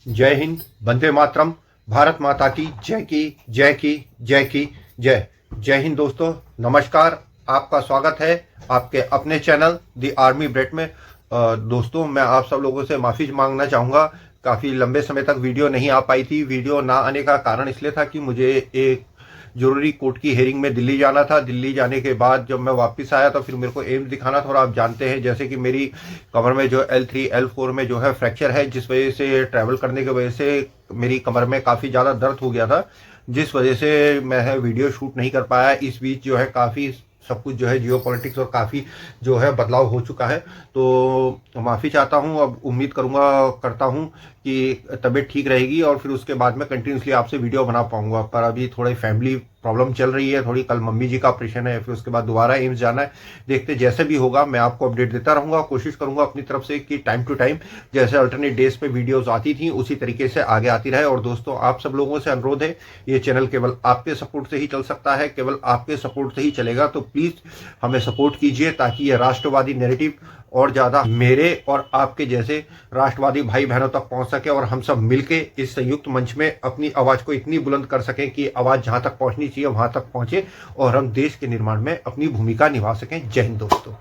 जय हिंद, वंदे मातरम, भारत माता की जय की जय की जय की जय। जय हिंद दोस्तों, नमस्कार। आपका स्वागत है आपके अपने चैनल द आर्मी ब्रेड में। दोस्तों, मैं आप सब लोगों से माफ़ी मांगना चाहूँगा। काफ़ी लंबे समय तक वीडियो नहीं आ पाई थी। वीडियो ना आने का कारण इसलिए था कि मुझे एक जरूरी कोर्ट की हेयरिंग में दिल्ली जाना था। दिल्ली जाने के बाद जब मैं वापस आया तो फिर मेरे को एम्स दिखाना था। और आप जानते हैं जैसे कि मेरी कमर में जो L3 L4 में जो है फ्रैक्चर है, जिस वजह से ट्रैवल करने की वजह से मेरी कमर में काफ़ी ज़्यादा दर्द हो गया था, जिस वजह से मैं वीडियो शूट नहीं कर पाया। इस बीच जो है काफ़ी सब कुछ जो है जियो पॉलिटिक्स और काफ़ी जो है बदलाव हो चुका है। तो माफ़ी चाहता हूँ। अब उम्मीद करता हूँ कि तबीयत ठीक रहेगी और फिर उसके बाद में कंटिन्यूसली आपसे वीडियो बना पाऊंगा। पर अभी थोड़ी फैमिली प्रॉब्लम चल रही है, थोड़ी कल मम्मी जी का ऑपरेशन है, फिर उसके बाद दोबारा एम्स जाना है। देखते जैसे भी होगा मैं आपको अपडेट देता रहूंगा। कोशिश करूंगा अपनी तरफ से कि टाइम टू टाइम जैसे अल्टरनेट डेज पे वीडियोस आती थी उसी तरीके से आगे आती रहे। और दोस्तों, आप सब लोगों से अनुरोध है, ये चैनल केवल आपके सपोर्ट से ही चल सकता है, केवल आपके सपोर्ट से ही चलेगा। तो प्लीज हमें सपोर्ट कीजिए ताकि ये राष्ट्रवादी नैरेटिव और ज्यादा मेरे और आपके जैसे राष्ट्रवादी भाई बहनों तक पहुंच सके और हम सब मिलके इस संयुक्त मंच में अपनी आवाज को इतनी बुलंद कर सकें कि आवाज जहां तक पहुंचनी चाहिए वहां तक पहुंचे और हम देश के निर्माण में अपनी भूमिका निभा सकें। जय हिंद दोस्तों।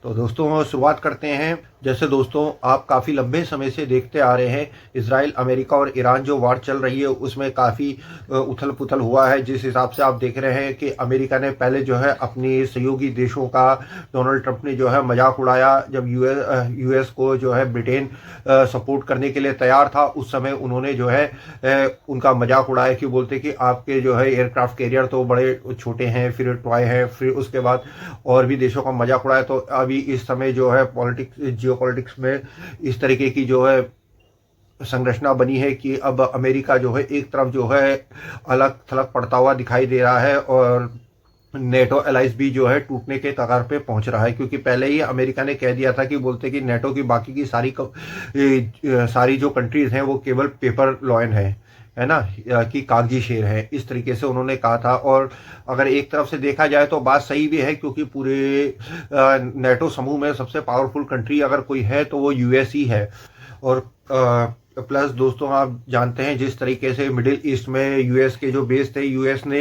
तो दोस्तों, शुरुआत करते हैं। जैसे दोस्तों, आप काफ़ी लंबे समय से देखते आ रहे हैं, इजराइल, अमेरिका और ईरान जो वार चल रही है उसमें काफ़ी उथल पुथल हुआ है। जिस हिसाब से आप देख रहे हैं कि अमेरिका ने पहले जो है अपनी सहयोगी देशों का, डोनाल्ड ट्रंप ने जो है मजाक उड़ाया। जब यूएस को जो है ब्रिटेन सपोर्ट करने के लिए तैयार था, उस समय उन्होंने जो है उनका मजाक उड़ाया कि बोलते कि आपके जो है एयरक्राफ्ट कैरियर तो बड़े छोटे हैं, फिर टॉय है, फिर उसके बाद और भी देशों का मजाक उड़ाया। तो अभी इस समय जो है जियो पॉलिटिक्स में इस तरीके की जो है संरचना बनी है कि अब अमेरिका जो है एक तरफ जो है अलग थलग पड़ता हुआ दिखाई दे रहा है और नेटो अलाइंस भी जो है टूटने के कगार पे पहुंच रहा है। क्योंकि पहले ही अमेरिका ने कह दिया था कि बोलते कि नेटो की बाकी की सारी जो कंट्रीज हैं वो केवल पेपर लॉयन है ना, कि कागजी शेर है, इस तरीके से उन्होंने कहा था। और अगर एक तरफ से देखा जाए तो बात सही भी है, क्योंकि पूरे नेटो समूह में सबसे पावरफुल कंट्री अगर कोई है तो वो यूएस ही है। और प्लस दोस्तों, आप जानते हैं जिस तरीके से मिडिल ईस्ट में यूएस के जो बेस थे, यूएस ने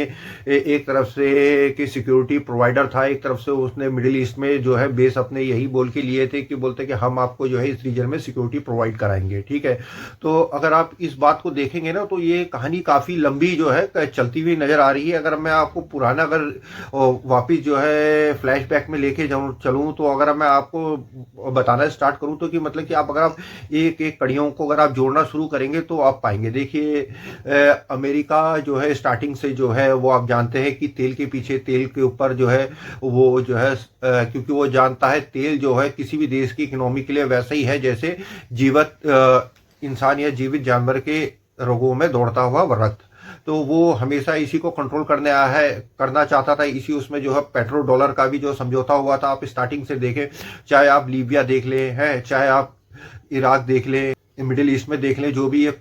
एक तरफ से कि सिक्योरिटी प्रोवाइडर था, एक तरफ से उसने मिडिल ईस्ट में जो है बेस अपने यही बोल के लिए थे कि बोलते कि हम आपको जो है इस रीजन में सिक्योरिटी प्रोवाइड कराएंगे। ठीक है, तो अगर आप इस बात को देखेंगे ना तो ये कहानी काफ़ी लंबी जो है चलती हुई नज़र आ रही है। अगर मैं आपको पुराना अगर वापिस जो है फ्लैशबैक में लेके चलूँ तो अगर मैं आपको बताना स्टार्ट करूँ तो कि मतलब कि अगर आप एक एक कड़ियों को अगर आप जोड़ना शुरू करेंगे तो आप पाएंगे। देखिए, अमेरिका जो है स्टार्टिंग से जो है वो आप जानते हैं कि तेल के पीछे, तेल के ऊपर जो है वो जो है क्योंकि वो जानता है तेल जो है किसी भी देश की इकोनॉमी के लिए वैसा ही है जैसे जीवित इंसान या जीवित जानवर के रोगों में दौड़ता हुआ रक्त। तो वो हमेशा इसी को कंट्रोल करना चाहता था। इसी उसमें जो है पेट्रो डॉलर का भी जो समझौता हुआ था, आप स्टार्टिंग से देखें, चाहे आप लीबिया देख लें हैं, चाहे आप इराक देख लें, मिडिल ईस्ट में देख लें, जो भी ये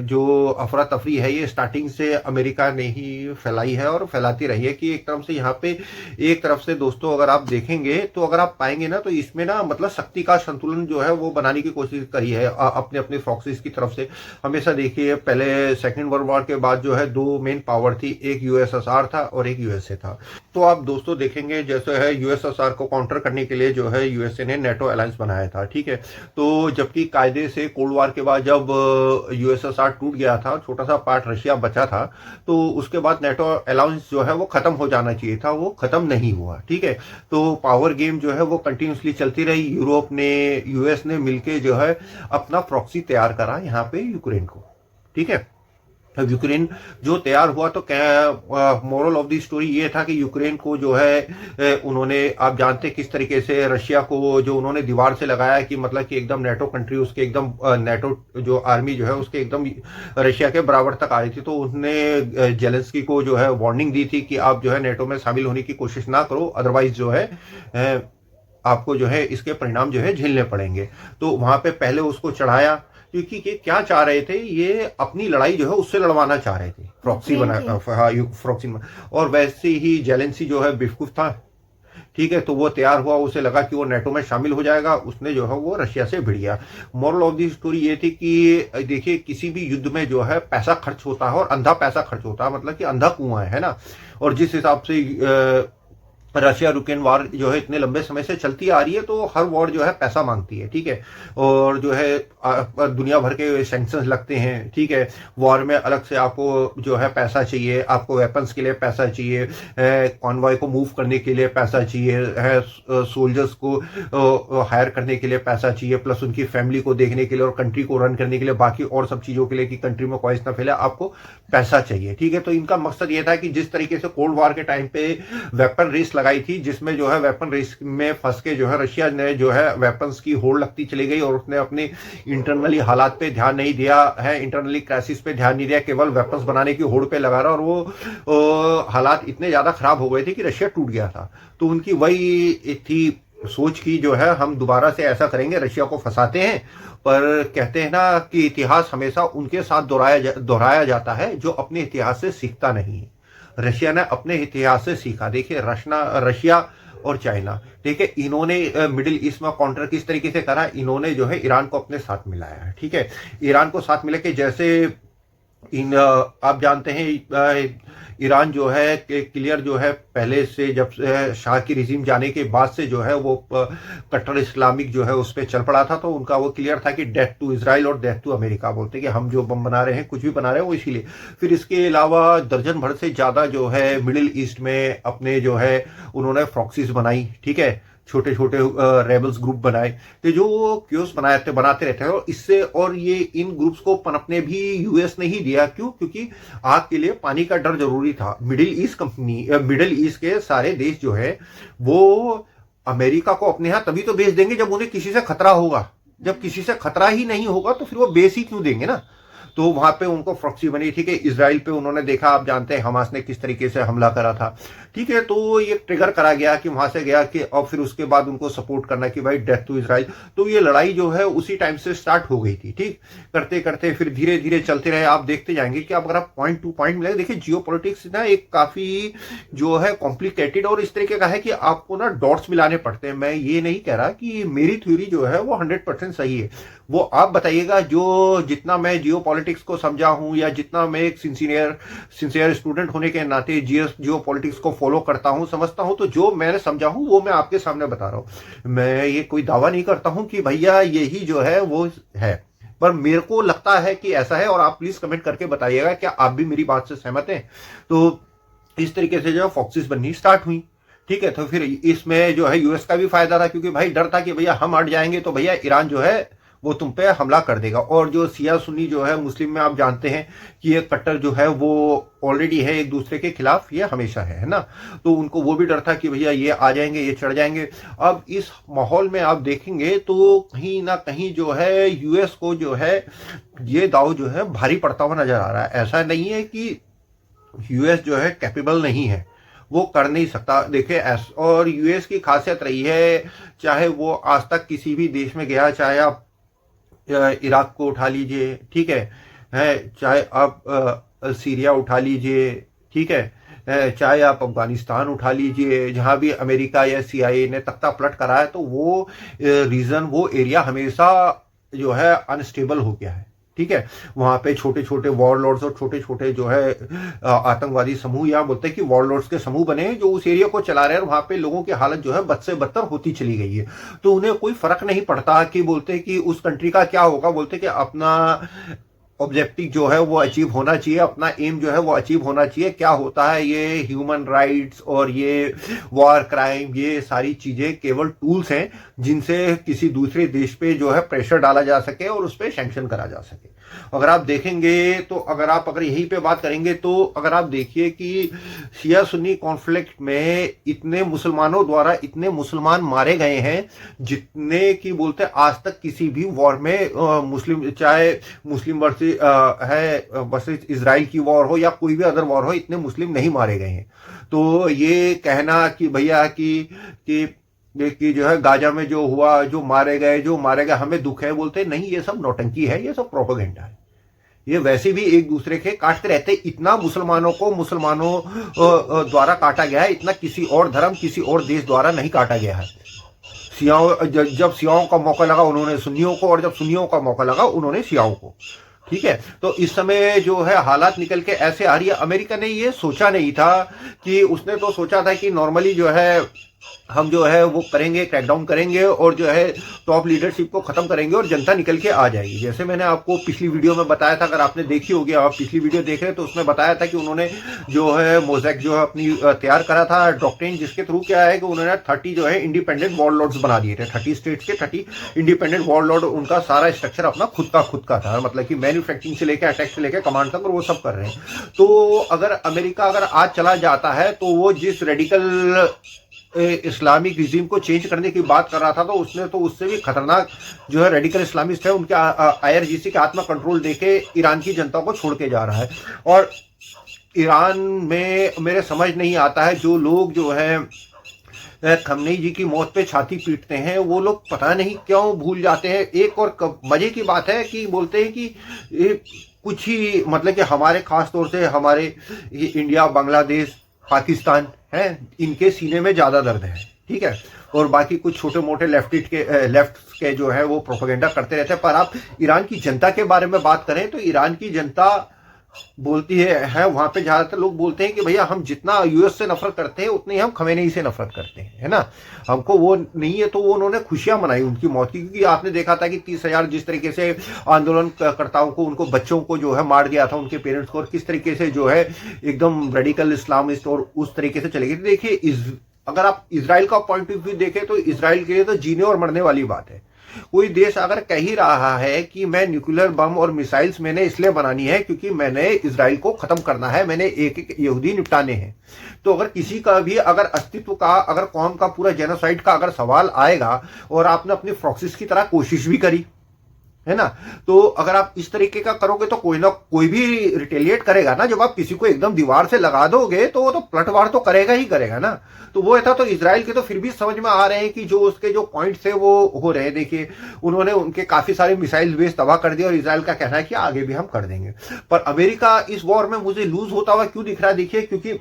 जो अफरा तफरी है ये स्टार्टिंग से अमेरिका ने ही फैलाई है और फैलाती रही है। कि एक तरफ से यहाँ पे एक तरफ से दोस्तों अगर आप देखेंगे तो अगर आप पाएंगे ना तो इसमें ना मतलब शक्ति का संतुलन जो है वो बनाने की कोशिश करी है अपने अपने प्रॉक्सीज की तरफ से। हमेशा देखिए, पहले सेकेंड वर्ल्ड वॉर के बाद जो है दो मेन पावर थी, एक यूएसएसआर था और एक यूएसए था। तो आप दोस्तों देखेंगे जैसे है यूएसएसआर को काउंटर करने के लिए जो है यूएसए ने नेटो अलायंस बनाया था। ठीक है, तो जबकि कायदे से कोल्ड वार के बाद जब यूएसएसआर टूट गया था, छोटा सा पार्ट रशिया बचा था, तो उसके बाद नेटो अलायंस जो है वो खत्म हो जाना चाहिए था, वो खत्म नहीं हुआ। ठीक है, तो पावर गेम जो है वो कंटिन्यूसली चलती रही। यूरोप ने, यूएस ने मिलके जो है अपना प्रॉक्सी तैयार करा यहाँ पे यूक्रेन को। ठीक है, यूक्रेन जो तैयार हुआ तो क्या मोरल ऑफ द स्टोरी ये था कि यूक्रेन को जो है उन्होंने, आप जानते किस तरीके से रशिया को जो उन्होंने दीवार से लगाया कि मतलब कि एकदम नेटो कंट्री उसके एकदम नेटो जो आर्मी जो है उसके एकदम रशिया के बराबर तक आ रही थी। तो उसने जेलेंस्की को जो है वार्निंग दी थी कि आप जो है नेटो में शामिल होने की कोशिश ना करो, अदरवाइज जो है आपको जो है इसके परिणाम जो है झेलने पड़ेंगे। तो वहां पे पहले उसको चढ़ाया, क्योंकि क्या चाह रहे थे, ये अपनी लड़ाई जो है उससे लड़वाना चाह रहे थे, प्रॉक्सी बना, हाँ प्रॉक्सी। और वैसे ही जेलेंसी जो है बेवकूफ था ठीक है, तो वो तैयार हुआ, उसे लगा कि वो नेटो में शामिल हो जाएगा, उसने जो है वो रशिया से भिड़ गया। मॉरल ऑफ दी स्टोरी ये थी कि देखिए किसी भी युद्ध में जो है पैसा खर्च होता है और अंधा पैसा खर्च होता है, मतलब कि अंधा कुआं है ना। और जिस हिसाब से रशिया यूक्रेन वॉर जो है इतने लंबे समय से चलती आ रही है, तो हर वॉर जो है पैसा मांगती है, ठीक है। और जो है दुनिया भर के सैंक्शंस लगते हैं, ठीक है। वॉर में अलग से आपको जो है पैसा चाहिए, आपको वेपन्स के लिए पैसा चाहिए, कॉन्वॉय को मूव करने के लिए पैसा चाहिए है, सोल्जर्स को हायर करने के लिए पैसा चाहिए, प्लस उनकी फैमिली को देखने के लिए और कंट्री को रन करने के लिए, बाकी और सब चीजों के लिए कि कंट्री में क्वाइस ना फैले, आपको पैसा चाहिए, ठीक है। तो इनका मकसद ये था कि जिस तरीके से कोल्ड वॉर के टाइम पे वेपन रेस लगाई थी, जिसमें जो है वेपन रेस में फंस के जो है रशिया ने जो है वेपन्स की होड़ लगती चली गई और उसने अपने इंटरनली हालात पे ध्यान नहीं दिया है, इंटरनली क्राइसिस पे ध्यान नहीं दिया, केवल वेपन्स बनाने की होड़ पे लगा रहा, और वो हालात इतने ज्यादा खराब हो गए थे कि रशिया टूट गया था। तो उनकी वही थी सोच की जो है हम दोबारा से ऐसा करेंगे, रशिया को फंसाते हैं। पर कहते हैं ना कि इतिहास हमेशा उनके साथ दोहराया जाता है जो अपने इतिहास से सीखता नहीं है। रशिया ने अपने इतिहास से सीखा। देखिए रशिया और चाइना, ठीक है, इन्होंने मिडिल ईस्ट में काउंटर किस तरीके से करा, इन्होंने जो है ईरान को अपने साथ मिलाया है, ठीक है। ईरान को साथ मिला के जैसे आप जानते हैं ईरान जो है क्लियर जो है पहले से, जब शाह की रिजीम जाने के बाद से जो है वो कट्टर इस्लामिक जो है उस पर चल पड़ा था। तो उनका वो क्लियर था कि डेथ टू इजराइल और डेथ टू अमेरिका, बोलते कि हम जो बम बना रहे हैं, कुछ भी बना रहे हैं वो इसीलिए। फिर इसके अलावा दर्जन भर से ज्यादा जो है मिडिल ईस्ट में अपने जो है उन्होंने प्रॉक्सीज बनाई, ठीक है, छोटे छोटे रेबल्स ग्रुप बनाए, तो जो क्योस बनाते रहते हैं। और इससे और ये इन ग्रुप्स को पनपने भी यूएस ने ही दिया। क्यों? क्योंकि आग के लिए पानी का डर जरूरी था। मिडिल ईस्ट के सारे देश जो है वो अमेरिका को अपने यहां तभी तो बेच देंगे जब उन्हें किसी से खतरा होगा। जब किसी से खतरा ही नहीं होगा तो फिर वो बेच ही क्यों देंगे ना। तो वहां पे उनको प्रॉक्सी बनी, ठीक है। इजराइल पे उन्होंने देखा, आप जानते हैं हमास ने किस तरीके से हमला करा था, ठीक है। तो ये ट्रिगर करा गया कि वहां से गया कि और फिर उसके बाद उनको सपोर्ट करना कि भाई डेथ टू इजराइल। तो ये लड़ाई जो है उसी टाइम से स्टार्ट हो गई थी, ठीक। करते करते फिर धीरे धीरे चलते रहे। आप देखते जाएंगे कि अगर आप पॉइंट टू पॉइंट मिलेगा, देखिए जियो पॉलिटिक्स ना एक काफी जो है कॉम्प्लिकेटेड और इस तरीके का है कि आपको ना डॉट्स मिलाने पड़ते हैं। मैं ये नहीं कह रहा कि मेरी थ्योरी जो है वो 100% सही है, वो आप बताइएगा। जो जितना मैं जियो पॉलिटिक्स को समझा हूं या जितना मैं एक सिंसियर स्टूडेंट होने के नाते जियो पॉलिटिक्स को फॉलो करता हूं, समझता हूं, तो जो मैंने समझा हूं वो मैं आपके सामने बता रहा हूं। मैं ये कोई दावा नहीं करता हूं कि भैया यही जो है वो है, पर मेरे को लगता है कि ऐसा है। और आप प्लीज कमेंट करके बताइएगा क्या आप भी मेरी बात से सहमत हैं। तो इस तरीके से जो फोक्सिस बननी स्टार्ट हुई, ठीक है। तो फिर इसमें जो है यूएस का भी फायदा था, क्योंकि भाई डर था कि भैया हम हट जाएंगे तो भैया ईरान जो है वो तुम पे हमला कर देगा। और जो सिया सुन्नी जो है मुस्लिम में आप जानते हैं कि ये कट्टर जो है वो ऑलरेडी है एक दूसरे के खिलाफ, ये हमेशा है ना। तो उनको वो भी डर था कि भैया ये आ जाएंगे, ये चढ़ जाएंगे। अब इस माहौल में आप देखेंगे तो कहीं ना कहीं जो है यूएस को जो है ये दाव जो है भारी पड़ता हुआ नजर आ रहा है। ऐसा नहीं है कि यूएस जो है कैपेबल नहीं है, वो कर नहीं सकता। देखिए और यूएस की खासियत रही है, चाहे वो आज तक किसी भी देश में गया, चाहे आप इराक को उठा लीजिए, ठीक है, चाहे आप सीरिया उठा लीजिए, ठीक है, चाहे आप अफगानिस्तान उठा लीजिए, जहां भी अमेरिका या सीआईए ने तख्ता पलट करा है, तो वो रीजन, वो एरिया हमेशा जो है अनस्टेबल हो गया है, ठीक है। वहां पे छोटे छोटे वॉरलॉर्ड्स और छोटे छोटे जो है आतंकवादी समूह, या बोलते हैं कि वॉरलॉर्ड्स के समूह बने जो उस एरिया को चला रहे हैं। और वहां पे लोगों की हालत जो है बद से बदतर होती चली गई है। तो उन्हें कोई फर्क नहीं पड़ता कि बोलते कि उस कंट्री का क्या होगा, बोलते कि अपना ऑब्जेक्टिव जो है वो अचीव होना चाहिए, अपना एम जो है वो अचीव होना चाहिए। क्या होता है, ये ह्यूमन राइट्स और ये वॉर क्राइम, ये सारी चीजें केवल टूल्स हैं जिनसे किसी दूसरे देश पे जो है प्रेशर डाला जा सके और उस पर सैंक्शन करा जा सके। अगर आप देखेंगे तो अगर यहीं पे बात करेंगे तो अगर आप देखिए कि शिया सुन्नी कॉन्फ्लिक्ट में इतने मुसलमानों द्वारा इतने मुसलमान मारे गए हैं जितने की बोलते आज तक किसी भी वॉर में मुस्लिम, चाहे मुस्लिम वर्सेस इजराइल की वॉर हो या कोई भी अदर वॉर हो, इतने मुस्लिम नहीं मारे गए हैं। तो ये कहना कि भैया कि जो है गाजा में जो हुआ, जो मारे गए हमें दुख है, बोलते नहीं, ये सब नौटंकी है, ये सब प्रोपेगेंडा है। ये वैसे भी एक दूसरे के काटते रहते। इतना मुसलमानों को मुसलमानों द्वारा काटा गया है, इतना किसी और धर्म किसी और देश द्वारा नहीं काटा गया है। सियाओं, जब सियाओं का मौका लगा उन्होंने सुन्नियों को, और जब सुन्नियों का मौका लगा उन्होंने सियाओं को। ठीक है, तो इस समय जो है हालात निकल के ऐसे आ रही है। अमेरिका ने ये सोचा नहीं था कि, उसने तो सोचा था कि नॉर्मली जो है हम जो है वो करेंगे, क्रैकडाउन करेंगे और जो है टॉप लीडरशिप को खत्म करेंगे और जनता निकल के आ जाएगी। जैसे मैंने आपको पिछली वीडियो में बताया था, अगर आपने देखी होगी, आप पिछली वीडियो देख रहे हैं तो उसमें बताया था कि उन्होंने जो है मोज़ेक जो है अपनी तैयार करा था डॉक्ट्रिन, जिसके थ्रू क्या है कि उन्होंने 30 जो है इंडिपेंडेंट वॉरलॉर्ड्स बना दिए थे। 30 स्टेट्स के 30 इंडिपेंडेंट वॉरलॉर्ड, उनका सारा स्ट्रक्चर अपना खुद का था, मतलब कि मैन्युफैक्चरिंग से लेकर अटैक से लेकर कमांड तक, और वो सब कर रहे हैं। तो अगर अमेरिका अगर आज चला जाता है तो वो जिस रेडिकल इस्लामिक रिजीम को चेंज करने की बात कर रहा था, तो उसने तो उससे भी खतरनाक जो है रेडिकल इस्लामिस्ट है उनके IRGC के आत्मा कंट्रोल देके ईरान की जनता को छोड़ के जा रहा है। और ईरान में मेरे समझ नहीं आता है, जो लोग जो है खमनेई जी की मौत पे छाती पीटते हैं, वो लोग पता नहीं क्यों भूल जाते हैं। एक और मजे की बात है कि बोलते हैं कि कुछ ही, मतलब कि हमारे खास तौर से हमारे इंडिया, बांग्लादेश, पाकिस्तान है, इनके सीने में ज्यादा दर्द है। ठीक है, और बाकी कुछ छोटे मोटे लेफ्ट के जो है वो प्रोपेगेंडा करते रहते हैं। पर आप ईरान की जनता के बारे में बात करें तो ईरान की जनता बोलती है वहां पे ज्यादातर लोग बोलते हैं कि भैया हम जितना US से नफरत करते हैं उतनी हम खमेनेई से नफरत करते हैं, है ना, हमको वो नहीं है। तो वो उन्होंने खुशियां मनाई उनकी मौत की, क्योंकि आपने देखा था कि 30,000 जिस तरीके से आंदोलनकर्ताओं को, उनको बच्चों को जो है मार दिया था, उनके पेरेंट्स को, और किस तरीके से जो है एकदम रेडिकल इस्लामिस्ट और उस तरीके से चले गए। देखिए, अगर आप इजराइल का पॉइंट ऑफ व्यू देखें तो इजराइल के लिए तो जीने और मरने वाली बात है। कोई देश अगर कह ही रहा है कि मैं न्यूक्लियर बम और मिसाइल्स मैंने इसलिए बनानी है क्योंकि मैंने इजराइल को खत्म करना है, मैंने एक यहूदी निपटाने हैं, तो अगर किसी का भी अगर अस्तित्व का, अगर कौम का पूरा जेनोसाइड का अगर सवाल आएगा और आपने अपनी प्रॉक्सिस की तरह कोशिश भी करी, है ना, तो अगर आप इस तरीके का करोगे तो कोई ना कोई भी रिटेलिएट करेगा ना। जब आप किसी को एकदम दीवार से लगा दोगे तो वो तो पलटवार तो करेगा ही करेगा ना। तो वो था, तो इजराइल के तो फिर भी समझ में आ रहे हैं कि जो उसके जो पॉइंट्स है वो हो रहे हैं। देखिए, उन्होंने उनके काफी सारे मिसाइल बेस तबाह कर दिए और इजराइल का कहना है कि आगे भी हम कर देंगे। पर अमेरिका इस वॉर में मुझे लूज होता हुआ क्यों दिख रहा है? देखिए, क्योंकि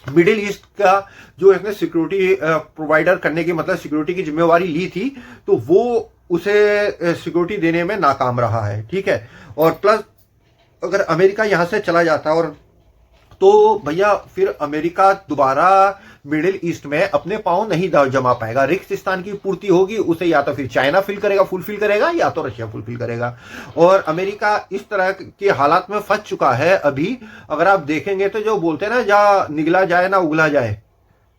मिडिल ईस्ट का जो इसने सिक्योरिटी प्रोवाइडर करने की, मतलब सिक्योरिटी की जिम्मेवारी ली थी, तो वो उसे सिक्योरिटी देने में नाकाम रहा है। ठीक है, और प्लस अगर अमेरिका यहां से चला जाता और तो भैया फिर अमेरिका दोबारा मिडिल ईस्ट में अपने पांव नहीं जमा पाएगा। रिक्तस्थान की पूर्ति होगी, उसे या तो फिर चाइना फुलफिल करेगा या तो रशिया फुलफिल करेगा। और अमेरिका इस तरह के हालात में फंस चुका है अभी। अगर आप देखेंगे तो जो बोलते हैं ना, जा निगला जाए ना उगला जाए,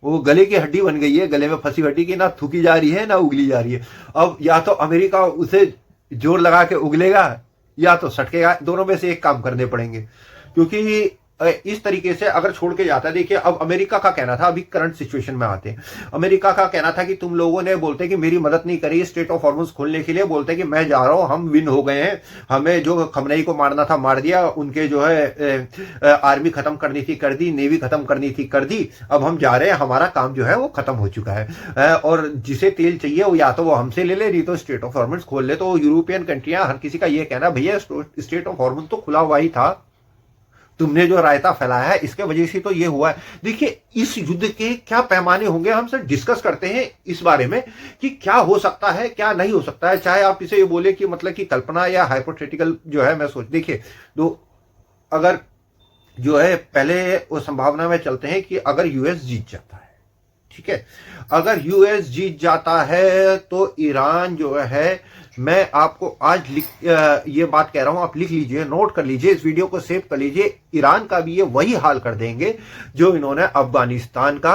वो गले की हड्डी बन गई है, गले में फंसी हड्डी की, ना थूकी जा रही है ना उगली जा रही है। अब या तो अमेरिका उसे जोर लगा के उगलेगा या तो सटकेगा, दोनों में से एक काम करने पड़ेंगे, क्योंकि इस तरीके से अगर छोड़ के जाता है। देखिए, अब अमेरिका का कहना था, अभी करंट सिचुएशन में आते हैं, अमेरिका का कहना था कि तुम लोगों ने बोलते कि मेरी मदद नहीं करी स्ट्रेट ऑफ हॉर्मुज खोलने के लिए, बोलते कि मैं जा रहा हूं, हम विन हो गए हैं, हमें जो खमनेई को मारना था मार दिया, उनके जो है आर्मी खत्म करनी थी कर दी, नेवी खत्म करनी थी कर दी, अब हम जा रहे हैं, हमारा काम जो है वो खत्म हो चुका है। और जिसे तेल चाहिए वो या तो वो हमसे ले ले, नहीं तो स्ट्रेट ऑफ हॉर्मुज खोल ले। तो यूरोपियन कंट्रियां, हर किसी का ये कहना, भैया स्ट्रेट ऑफ हॉर्मुज तो खुला हुआ ही था, तुमने जो रायता फैलाया है इसके वजह से तो ये हुआ है। देखिए, इस युद्ध के क्या पैमाने होंगे, हम सर डिस्कस करते हैं इस बारे में कि क्या हो सकता है क्या नहीं हो सकता है। चाहे आप इसे ये बोले कि मतलब कि कल्पना या हाइपोथेटिकल जो है, मैं सोच, देखिए, तो अगर जो है पहले वो संभावना में चलते हैं कि अगर US जीत जाता है, ठीक है, अगर US जीत जाता है तो ईरान जो है, मैं आपको आज ये बात कह रहा हूं, आप लिख लीजिए, नोट कर लीजिए, इस वीडियो को सेव कर लीजिए, ईरान का भी ये वही हाल कर देंगे जो इन्होंने अफगानिस्तान का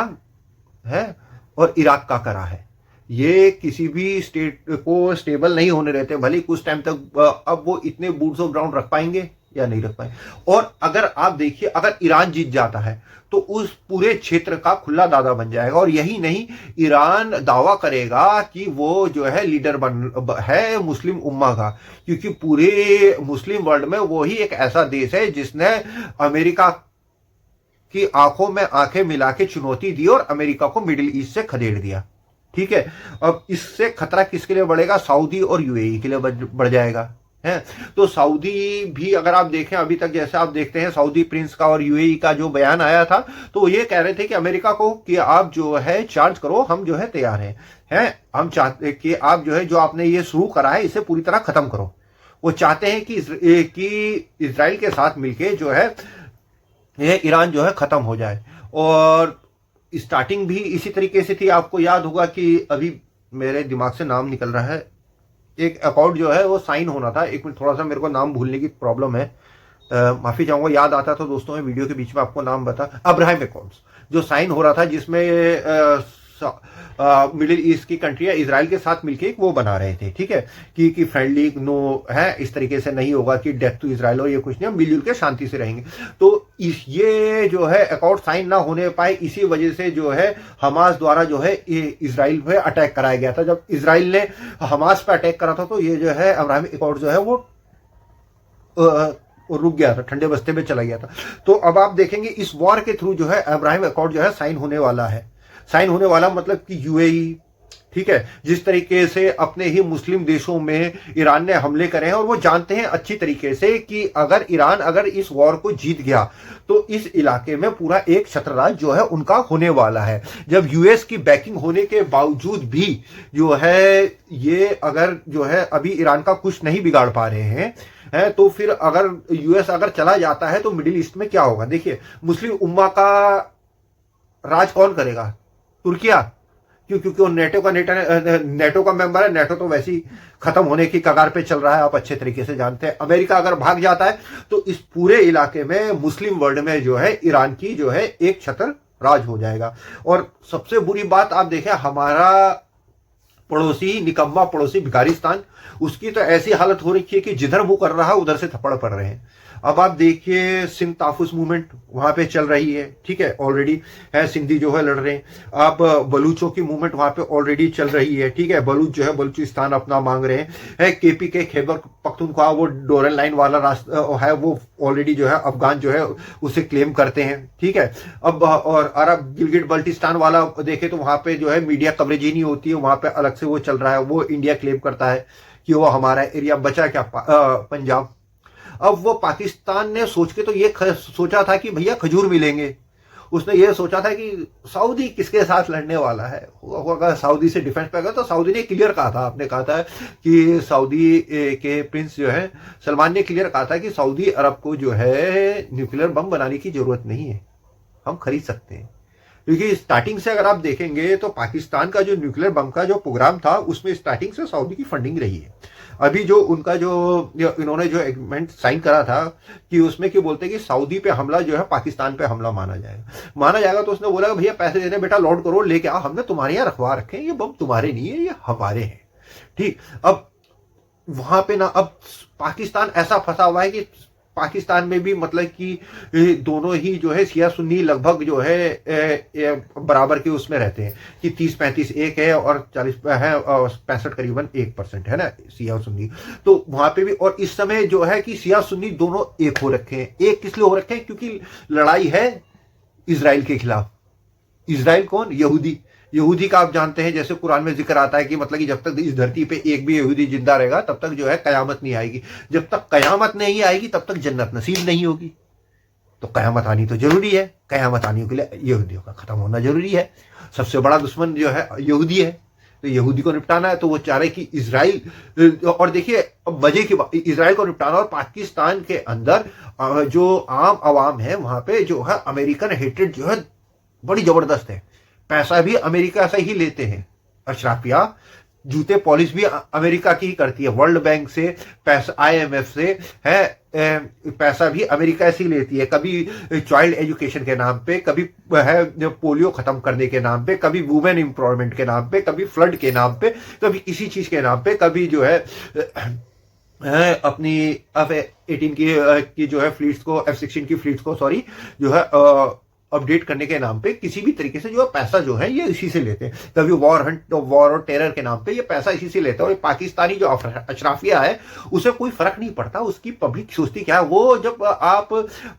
है और इराक का करा है। ये किसी भी स्टेट को स्टेबल नहीं होने देते, भले कुछ टाइम तक। अब वो इतने बूट्स ऑफ ग्राउंड रख पाएंगे या नहीं रख पाएंगे। और अगर आप देखिए, अगर ईरान जीत जाता है तो उस पूरे क्षेत्र का खुला दादा बन जाएगा। और यही नहीं, ईरान दावा करेगा कि वो जो है लीडर है मुस्लिम उम्मा का, क्योंकि पूरे मुस्लिम वर्ल्ड में वो ही एक ऐसा देश है जिसने अमेरिका की आंखों में आंखें मिला के चुनौती दी और अमेरिका को मिडिल ईस्ट से खदेड़ दिया। ठीक है, अब इससे खतरा किसके लिए बढ़ेगा? सऊदी और UAE के लिए बढ़ जाएगा, हैं। तो सऊदी भी अगर आप देखें, अभी तक जैसे आप देखते हैं सऊदी प्रिंस का और यूएई का जो बयान आया था, तो ये कह रहे थे कि अमेरिका को कि आप जो है चार्ज करो, हम जो है तैयार हैं, हम चाहते कि आप जो है जो आपने ये शुरू करा है इसे पूरी तरह खत्म करो। वो चाहते हैं कि इजराइल के साथ मिलके जो है ये ईरान जो है खत्म हो जाए। और स्टार्टिंग भी इसी तरीके से थी। आपको याद होगा कि अभी मेरे दिमाग से नाम निकल रहा है, एक अकाउंट जो है वो साइन होना था, एक मिनट, थोड़ा सा मेरे को नाम भूलने की प्रॉब्लम है, माफी चाहूंगा, याद आता तो दोस्तों मैं वीडियो के बीच में आपको नाम बता, अब्राहम अकाउंट्स जो साइन हो रहा था, जिसमें मिडिल ईस्ट की कंट्री है इसराइल के साथ मिलके वो बना रहे थे, ठीक है, कि फ्रेंडली नो है, इस तरीके से नहीं होगा कि डेथ टू इसराइल हो, ये कुछ नहीं, हम मिलजुल के शांति से रहेंगे। तो ये जो है अकाउंट साइन ना होने पाए, इसी वजह से जो है हमास द्वारा जो है इसराइल पे अटैक कराया गया था। जब इसराइल ने हमास पे अटैक करा था तो ये जो है अब्राहम अकाउंट जो है वो रुक गया था, ठंडे बस्ते में चला गया था। तो अब आप देखेंगे इस वॉर के थ्रू जो है अब्राहम अकाउंट जो है साइन होने वाला है। साइन होने वाला मतलब कि यूएई, ठीक है, जिस तरीके से अपने ही मुस्लिम देशों में ईरान ने हमले करे हैं, और वो जानते हैं अच्छी तरीके से कि अगर ईरान अगर इस वॉर को जीत गया तो इस इलाके में पूरा एक छत्रराज जो है उनका होने वाला है। जब यूएस की बैकिंग होने के बावजूद भी जो है ये अगर जो है अभी ईरान का कुछ नहीं बिगाड़ पा रहे हैं, तो फिर अगर यूएस अगर चला जाता है तो मिडिल ईस्ट में क्या होगा। देखिए, मुस्लिम उम्मा का राज कौन करेगा? तुर्किया, क्योंकि वो नेटो का मेंबर है। नेटो तो वैसे ही खत्म होने की कगार पे चल रहा है, आप अच्छे तरीके से जानते हैं। अमेरिका अगर भाग जाता है तो इस पूरे इलाके में मुस्लिम वर्ल्ड में जो है ईरान की जो है एक छत्र राज हो जाएगा। और सबसे बुरी बात आप देखें, हमारा पड़ोसी, निकम्मा पड़ोसी भिखारिस्तान, उसकी तो ऐसी हालत हो रखी है कि जिधर मुंह कर रहा है उधर से थप्पड़ पड़ रहे हैं। अब आप देखिए सिंध ताफुस मूवमेंट वहां पे चल रही है, ठीक है, ऑलरेडी है, सिंधी जो है लड़ रहे हैं। आप बलूचों की मूवमेंट वहां पे ऑलरेडी चल रही है, ठीक है, बलूच जो है बलूचिस्तान अपना मांग रहे हैं। केपी के खैबर पख्तूनख्वा वो डोरन लाइन वाला रास्ता है, वो ऑलरेडी जो है अफगान जो है उसे क्लेम करते हैं, ठीक है। अब और अरब गिलगिट बल्टिस्तान वाला देखे तो वहां पे जो है मीडिया कवरेज ही नहीं होती है, वहां पे अलग से वो चल रहा है, वो इंडिया क्लेम करता है कि वो हमारा एरिया बचा क्या पंजाब। अब वो पाकिस्तान ने सोच के तो ये सोचा था कि भैया खजूर मिलेंगे, उसने ये सोचा था कि सऊदी किसके साथ लड़ने वाला है, अगर सऊदी से डिफेंस पे गया तो सऊदी ने क्लियर कहा था, आपने कहा था कि सऊदी के प्रिंस जो है सलमान ने क्लियर कहा था कि सऊदी अरब को जो है न्यूक्लियर बम बनाने की जरूरत नहीं है, हम खरीद सकते हैं। क्योंकि स्टार्टिंग से अगर आप देखेंगे तो पाकिस्तान का जो न्यूक्लियर बम का जो प्रोग्राम था उसमें स्टार्टिंग से सऊदी की फंडिंग रही है। अभी जो उनका जो इन्होंने जो एग्रीमेंट साइन करा था कि उसमें क्या बोलते हैं कि सऊदी पे हमला जो है पाकिस्तान पे हमला माना जाएगा, तो उसने बोला भैया पैसे देने, बेटा लोड करो लेके आओ, हमने तुम्हारे यहाँ रखवा रखे हैं, ये बम तुम्हारे नहीं है, ये हमारे हैं, ठीक। अब वहां पे ना अब पाकिस्तान ऐसा फंसा हुआ है कि पाकिस्तान में भी मतलब कि दोनों ही जो है शिया सुन्नी लगभग जो है बराबर के उसमें रहते हैं कि 30-35 एक है और 40 है और 65 करीबन 1% है ना शिया सुन्नी। तो वहां पे भी, और इस समय जो है कि शिया सुन्नी दोनों एक हो रखे हैं। एक किस लिए हो रखे हैं? क्योंकि लड़ाई है इजराइल के खिलाफ। इजराइल कौन? यहूदी का आप जानते हैं, जैसे कुरान में जिक्र आता है कि मतलब कि जब तक इस धरती पे एक भी यहूदी जिंदा रहेगा तब तक जो है कयामत नहीं आएगी। जब तक कयामत नहीं आएगी तब तक जन्नत नसीब नहीं होगी। तो कयामत आनी तो जरूरी है, कयामत आने के लिए यहूदियों का खत्म होना जरूरी है। सबसे बड़ा दुश्मन जो है यहूदी है, तो यहूदी को निपटाना है। तो वो चाह रहे कि इजराइल, और देखिए अब मजे की बात, इजराइल को निपटाना, और पाकिस्तान के अंदर जो आम आवाम है वहां पे जो है अमेरिकन हेट्रेड जो है बड़ी जबरदस्त है। पैसा भी अमेरिका से ही लेते हैं, अशराफिया जूते पॉलिश भी अमेरिका की ही करती है, वर्ल्ड बैंक से पैसा, IMF से है पैसा भी अमेरिका से ही लेती है। कभी चाइल्ड एजुकेशन के नाम पे, कभी है पोलियो खत्म करने के नाम पे, कभी वुमेन एम्पावरमेंट के नाम पे, कभी फ्लड के नाम पे, कभी किसी चीज के नाम पे, कभी जो है अपनी F-18 की जो है फ्लीट्स को, F-16 की फ्लीट्स को सॉरी जो है अपडेट करने के नाम पे किसी भी तरीके से जो पैसा जो है ये इसी से लेते हैं। कभी वॉर और टेरर के नाम पे ये पैसा इसी से लेते हैं। और पाकिस्तानी जो अशराफिया है उसे कोई फर्क नहीं पड़ता, उसकी पब्लिक सोचती क्या है। वो जब आप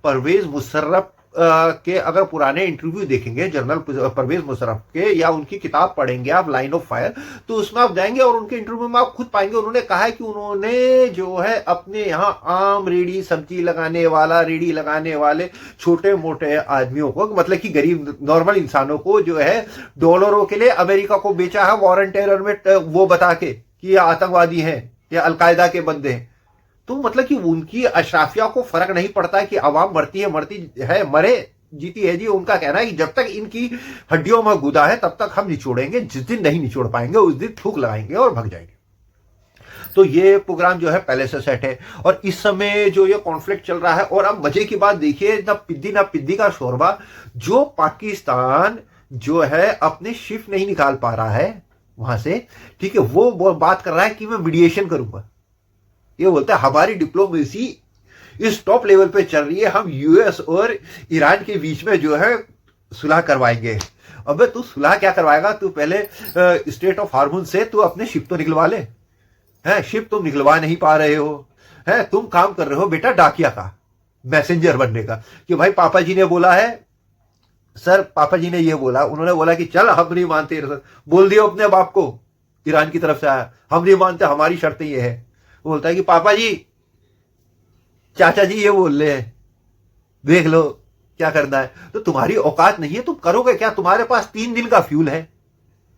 परवेज मुशर्रफ के अगर पुराने इंटरव्यू देखेंगे जनरल परवेज मुशर्रफ के, या उनकी किताब पढ़ेंगे आप लाइन ऑफ फायर, तो उसमें आप जाएंगे और उनके इंटरव्यू में आप खुद पाएंगे उन्होंने कहा है कि उन्होंने जो है अपने यहाँ आम रेडी सब्जी लगाने वाला, रेडी लगाने वाले छोटे मोटे आदमियों को, मतलब कि गरीब नॉर्मल इंसानों को जो है डॉलरों के लिए अमेरिका को बेचा है, वॉर एंड टेरर में वो बता के कि ये आतंकवादी हैं या अलकायदा के बंदे हैं। तो मतलब कि उनकी अशराफिया को फर्क नहीं पड़ता है कि आवाम मरती है मरे, जीती है जी। उनका कहना है कि जब तक इनकी हड्डियों में गुदा है तब तक हम निचोड़ेंगे, जिस दिन नहीं निचोड़ पाएंगे उस दिन थूक लगाएंगे और भाग जाएंगे। तो ये प्रोग्राम जो है पहले से सेट है और इस समय जो ये कॉन्फ्लिक्ट चल रहा है। और अब मजे की बात देखिए, ना पिद्दी का शोरबा, जो पाकिस्तान जो है अपने शिप नहीं निकाल पा रहा है वहां से, ठीक है, वो बात कर रहा है कि मैं मीडिएशन करूंगा। ये बोलता है हमारी डिप्लोमेसी इस टॉप लेवल पे चल रही है, हम यूएस और ईरान के बीच में जो है सुलह करवाएंगे। अबे तू सुलह क्या करवाएगा, तू पहले स्टेट ऑफ हार्मोन से तू अपने शिप तो निकलवा ले, है शिप तुम निकलवा नहीं पा रहे हो, है तुम काम कर रहे हो बेटा डाकिया का, मैसेंजर बनने का, कि भाई पापा जी ने बोला है, सर पापा जी ने ये बोला, उन्होंने बोला कि चल हम नहीं मानते, बोल दियो अपने बाप को, ईरान की तरफ से आया, हम नहीं मानते, हमारी शर्तें ये है। वो बोलता है कि पापा जी, चाचा जी ये बोल रहे हैं, देख लो क्या करना है। तो तुम्हारी औकात नहीं है, तुम करोगे क्या? तुम्हारे पास 3 दिन का फ्यूल है,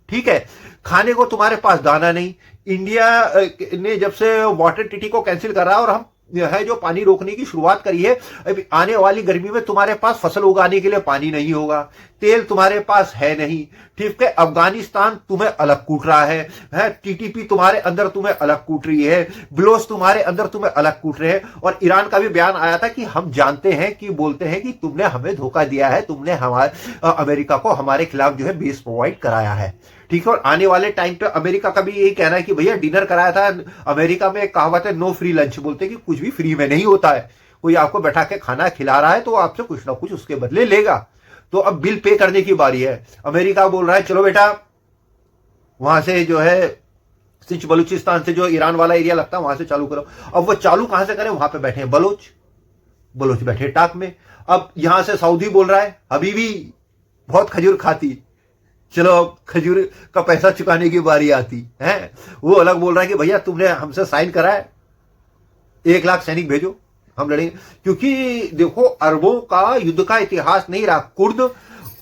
ठीक है, खाने को तुम्हारे पास दाना नहीं। इंडिया ने जब से वाटर ट्रीटी को कैंसिल करा और हम है जो पानी रोकने की शुरुआत करी है, अभी आने वाली गर्मी में तुम्हारे पास फसल उगाने के लिए पानी नहीं होगा, तेल तुम्हारे पास है नहीं, ठीक है, अफगानिस्तान तुम्हें अलग कूट रहा है, टीटीपी तुम्हारे अंदर तुम्हें अलग कूट रही है, बिलोस तुम्हारे अंदर तुम्हें अलग कूट रहे हैं। और ईरान का भी बयान आया था कि हम जानते हैं कि बोलते हैं कि तुमने हमें धोखा दिया है, तुमने हमारे अमेरिका को हमारे खिलाफ जो है बेस प्रोवाइड कराया है, ठीक है। और आने वाले टाइम पे अमेरिका का भी यही कहना है कि भैया डिनर कराया था, अमेरिका में एक कहावत है नो फ्री लंच, बोलते हैं कि कुछ भी फ्री में नहीं होता है, कोई आपको बैठा के खाना खिला रहा है तो आपसे कुछ ना कुछ उसके बदले लेगा। तो अब बिल पे करने की बारी है। अमेरिका बोल रहा है चलो बेटा वहां से जो है सिंच बलूचिस्तान से जो ईरान वाला एरिया लगता है वहां से चालू करो। अब वो चालू कहां से करें, वहां पे बैठे हैं बलोच बैठे टाक में। अब यहां से सऊदी बोल रहा है हबीबी बहुत खजूर खाती, चलो अब खजूर का पैसा चुकाने की बारी आती है। वो अलग बोल रहा है कि भैया तुमने हमसे साइन करा है, 1 लाख सैनिक भेजो हम लड़ेंगे। क्योंकि देखो अरबों का युद्ध का इतिहास नहीं रहा, कुर्द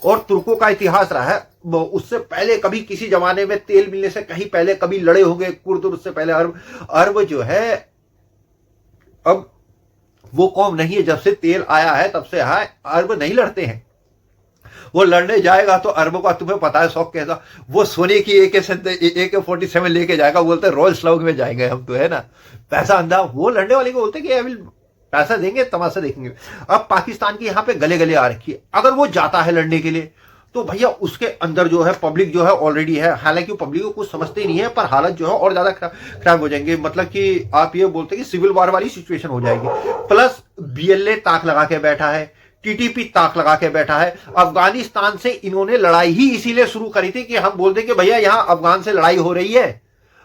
और तुर्कों का इतिहास रहा है। उससे पहले कभी किसी जमाने में तेल मिलने से कहीं पहले कभी लड़े होंगे कुर्द, और उससे पहले अरब जो है अब वो कौम नहीं है, जब से तेल आया है तब से है, अरब नहीं लड़ते हैं। वो लड़ने जाएगा तो अरबों का तुम्हें पता है शौक कैसा, वो सोने की AK-47 लेके जाएगा, बोलते रोल्स रॉयस में जाएंगे हम तो, है ना, पैसा अंधा। वो लड़ने वाले को बोलते कि पैसा देंगे तमाशा देखेंगे। अब पाकिस्तान की यहां पे गले गले आ रखी है, अगर वो जाता है लड़ने के लिए तो भैया उसके अंदर जो है पब्लिक जो है ऑलरेडी है, हालांकि पब्लिक को कुछ समझते ही नहीं है, पर हालत जो है और ज्यादा खराब हो जाएंगे। मतलब कि आप ये बोलते कि सिविल वॉर वाली सिचुएशन हो जाएगी। प्लस BLA ताक लगा के बैठा है, TTP ताक लगा के बैठा है। अफगानिस्तान से इन्होंने लड़ाई ही इसीलिए शुरू करी थी कि हम बोलते कि भैया यहां अफगान से लड़ाई हो रही है,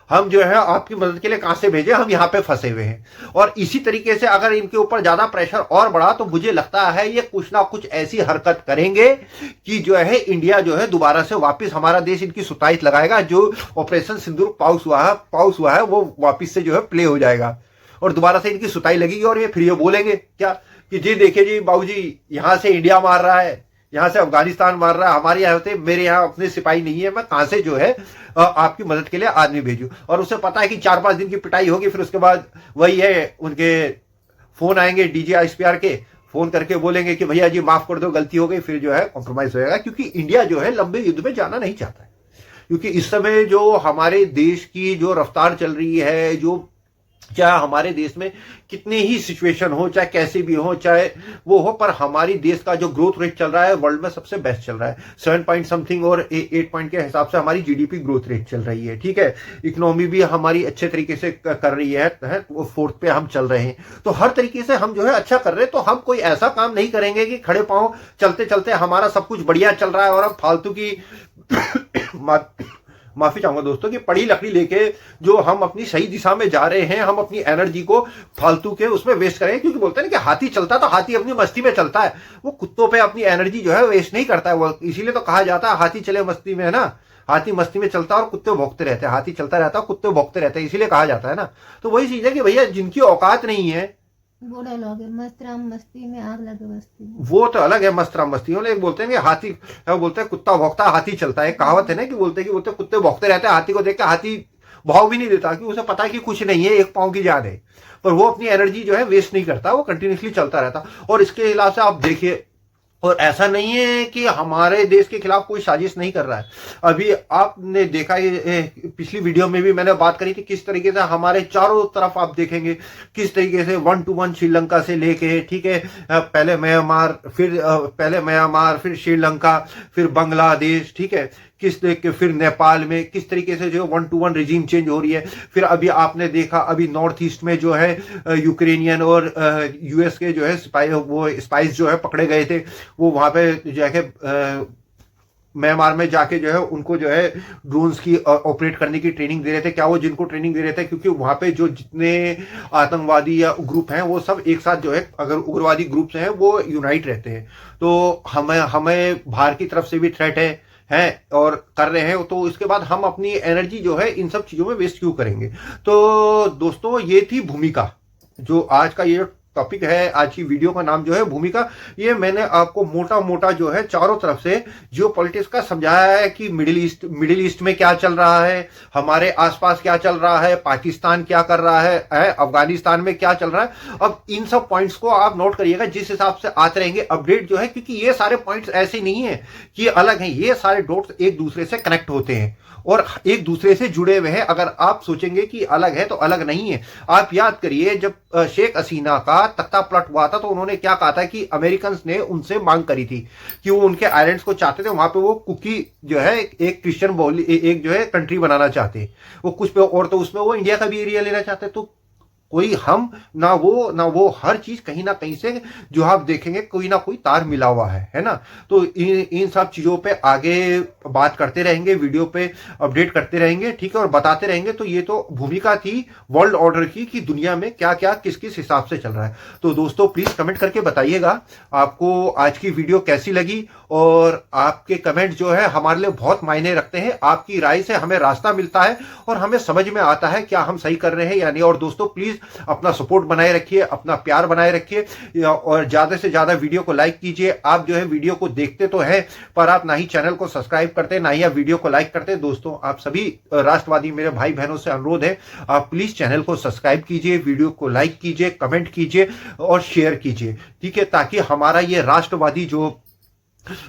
हम जो है आपकी मदद के लिए कहां से भेजे, हम यहां पे फंसे हुए हैं। और इसी तरीके से अगर इनके ऊपर ज्यादा प्रेशर और बढ़ा तो मुझे लगता है ये कुछ ना कुछ ऐसी हरकत करेंगे कि जो है इंडिया जो है दोबारा से वापस हमारा देश इनकी सुताइत लगाएगा। जो ऑपरेशन सिंदूर पाउस हुआ है वो वापिस से जो है प्ले हो जाएगा और दोबारा से इनकी सुताई लगेगी। और ये फिर ये बोलेंगे क्या कि जी देखिए जी बाबूजी, यहां से इंडिया मार रहा है, यहां से अफगानिस्तान मार रहा है, हमारे यहाँ होते, मेरे यहाँ अपने सिपाही नहीं है, मैं कहां से जो है आपकी मदद के लिए आदमी भेजूं। और उसे पता है कि 4-5 दिन की पिटाई होगी, फिर उसके बाद वही है उनके फोन आएंगे DGISPR के, फोन करके बोलेंगे कि भैया जी माफ कर दो, गलती हो गई, फिर जो है कॉम्प्रोमाइज होएगा। क्योंकि इंडिया जो है लंबे युद्ध में जाना नहीं चाहता है, क्योंकि इस समय जो हमारे देश की जो रफ्तार चल रही है, जो चाहे हमारे देश में कितनी ही सिचुएशन हो, चाहे कैसे भी हो, चाहे वो हो, पर हमारी देश का जो ग्रोथ रेट चल रहा है वर्ल्ड में सबसे बेस्ट चल रहा है। 7 पॉइंट समथिंग और 8 पॉइंट के हिसाब से हमारी GDP ग्रोथ रेट चल रही है, ठीक है। इकोनॉमी भी हमारी अच्छे तरीके से कर रही है, 4th पे हम चल रहे हैं। तो हर तरीके से हम जो है अच्छा कर रहे हैं। तो हम कोई ऐसा काम नहीं करेंगे कि खड़े पांव चलते चलते हमारा सब कुछ बढ़िया चल रहा है और हम फालतू की माफी चाहूंगा दोस्तों, कि पड़ी लकड़ी लेके जो हम अपनी सही दिशा में जा रहे हैं, हम अपनी एनर्जी को फालतू के उसमें वेस्ट करें। क्योंकि बोलते हैं ना कि हाथी चलता तो हाथी अपनी मस्ती में चलता है, वो कुत्तों पे अपनी एनर्जी जो है वेस्ट नहीं करता है। वो इसीलिए तो कहा जाता है हाथी चले मस्ती में, है ना, हाथी मस्ती में चलता है और कुत्ते भौंकते रहते हैं। हाथी चलता रहता है, कुत्ते भौंकते रहते हैं, इसीलिए कहा जाता है ना। तो वही चीज है कि भैया जिनकी औकात नहीं है, वो डायलॉग है, मस्त राम मस्ती में आग लगे बस्ती में। वो तो अलग है, मस्त राम मस्ती में। बोलते हैं कि हाथी, वो बोलते हैं कुत्ता भौंकता हाथी चलता है। कहावत है ना कि बोलते हैं कुत्ते भौंकते रहते हैं, हाथी को देख के हाथी भाव भी नहीं देता, कि उसे पता है कि कुछ नहीं है, एक पांव की जान है, पर वो अपनी एनर्जी जो है वेस्ट नहीं करता, वो कंटिन्यूसली चलता रहता। और इसके अलावा से आप देखिए, और ऐसा नहीं है कि हमारे देश के खिलाफ कोई साजिश नहीं कर रहा है। अभी आपने देखा, ये पिछली वीडियो में भी मैंने बात करी थी, किस तरीके से हमारे चारों तरफ आप देखेंगे किस तरीके से 1-to-1 श्रीलंका से लेके, ठीक है, पहले म्यांमार, फिर श्रीलंका, फिर बांग्लादेश, ठीक है, किस तरीके, फिर नेपाल में किस तरीके से जो 1-to-1 रिजीम चेंज हो रही है। फिर अभी आपने देखा, अभी नॉर्थ ईस्ट में जो है यूक्रेनियन और यूएस के जो है स्पाइस जो है पकड़े गए थे, वो वहां पे जाके म्यांमार में जाके जो है उनको जो है ड्रोन्स की ऑपरेट करने की ट्रेनिंग दे रहे थे। क्या वो जिनको ट्रेनिंग दे रहे थे, क्योंकि वहां पे जो जितने आतंकवादी या ग्रुप हैं वो सब एक साथ जो है, अगर उग्रवादी ग्रुप्स हैं वो यूनाइट रहते हैं। तो हमें बाहर की तरफ से भी थ्रेट है और कर रहे हैं, तो इसके बाद हम अपनी एनर्जी जो है इन सब चीजों में वेस्ट क्यों करेंगे। तो दोस्तों ये थी भूमिका, जो आज का ये टॉपिक है, आज की वीडियो का नाम जो है भूमिका। ये मैंने आपको मोटा मोटा जो है चारों तरफ से जियो पॉलिटिक्स का समझाया है कि मिडिल ईस्ट में क्या चल रहा है, हमारे आसपास क्या चल रहा है, पाकिस्तान क्या कर रहा है, अफगानिस्तान में क्या चल रहा है। अब इन सब पॉइंट्स को आप नोट करिएगा, जिस हिसाब से आते रहेंगे अपडेट जो है, क्योंकि ये सारे पॉइंट्स ऐसे नहीं है कि अलग हैं, ये सारे डॉट्स एक दूसरे से कनेक्ट होते हैं और एक दूसरे से जुड़े हुए हैं। अगर आप सोचेंगे कि अलग है तो अलग नहीं है। आप याद करिए, जब शेख हसीना का तख्ता पलट हुआ था तो उन्होंने क्या कहा था कि अमेरिकन ने उनसे मांग करी थी कि वो उनके आइलैंड्स को चाहते थे, वहां पे वो कुकी जो है एक क्रिश्चियन बोली एक जो है कंट्री बनाना चाहते वो कुछ पे, और तो उसमें वो इंडिया का भी एरिया लेना चाहते। तो कोई हम ना वो हर चीज कहीं ना कहीं से जो आप देखेंगे कोई ना कोई तार मिला हुआ है ना। तो इन सब चीजों पे आगे बात करते रहेंगे, वीडियो पे अपडेट करते रहेंगे, ठीक है, और बताते रहेंगे। तो ये तो भूमिका थी वर्ल्ड ऑर्डर की कि दुनिया में क्या क्या किस किस हिसाब से चल रहा है। तो दोस्तों प्लीज कमेंट करके बताइएगा आपको आज की वीडियो कैसी लगी, और आपके कमेंट जो है हमारे लिए बहुत मायने रखते हैं। आपकी राय से हमें रास्ता मिलता है और हमें समझ में आता है क्या हम सही कर रहे हैं या नहीं। और दोस्तों प्लीज अपना सपोर्ट बनाए रखिए, अपना प्यार बनाए रखिए, और ज्यादा से ज्यादा वीडियो को लाइक कीजिए। आप जो है वीडियो को देखते तो है, पर आप ना ही चैनल को सब्सक्राइब करते, ना ही आप वीडियो को लाइक करते। दोस्तों आप सभी राष्ट्रवादी मेरे भाई बहनों से अनुरोध है, आप प्लीज चैनल को सब्सक्राइब कीजिए, वीडियो को लाइक कीजिए, कमेंट कीजिए और शेयर कीजिए, ठीक है, ताकि हमारा ये राष्ट्रवादी जो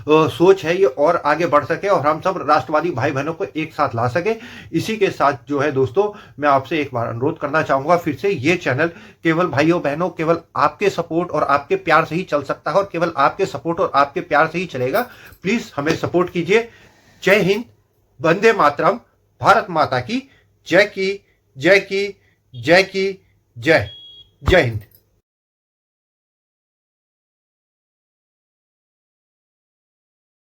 सोच है ये और आगे बढ़ सके और हम सब राष्ट्रवादी भाई बहनों को एक साथ ला सके। इसी के साथ जो है दोस्तों मैं आपसे एक बार अनुरोध करना चाहूंगा फिर से, ये चैनल केवल भाइयों बहनों, केवल आपके सपोर्ट और आपके प्यार से ही चल सकता है और केवल आपके सपोर्ट और आपके प्यार से ही चलेगा। प्लीज हमें सपोर्ट कीजिए। जय हिंद, वंदे मातरम, भारत माता की जय की जय की जय की जय। जय हिंद।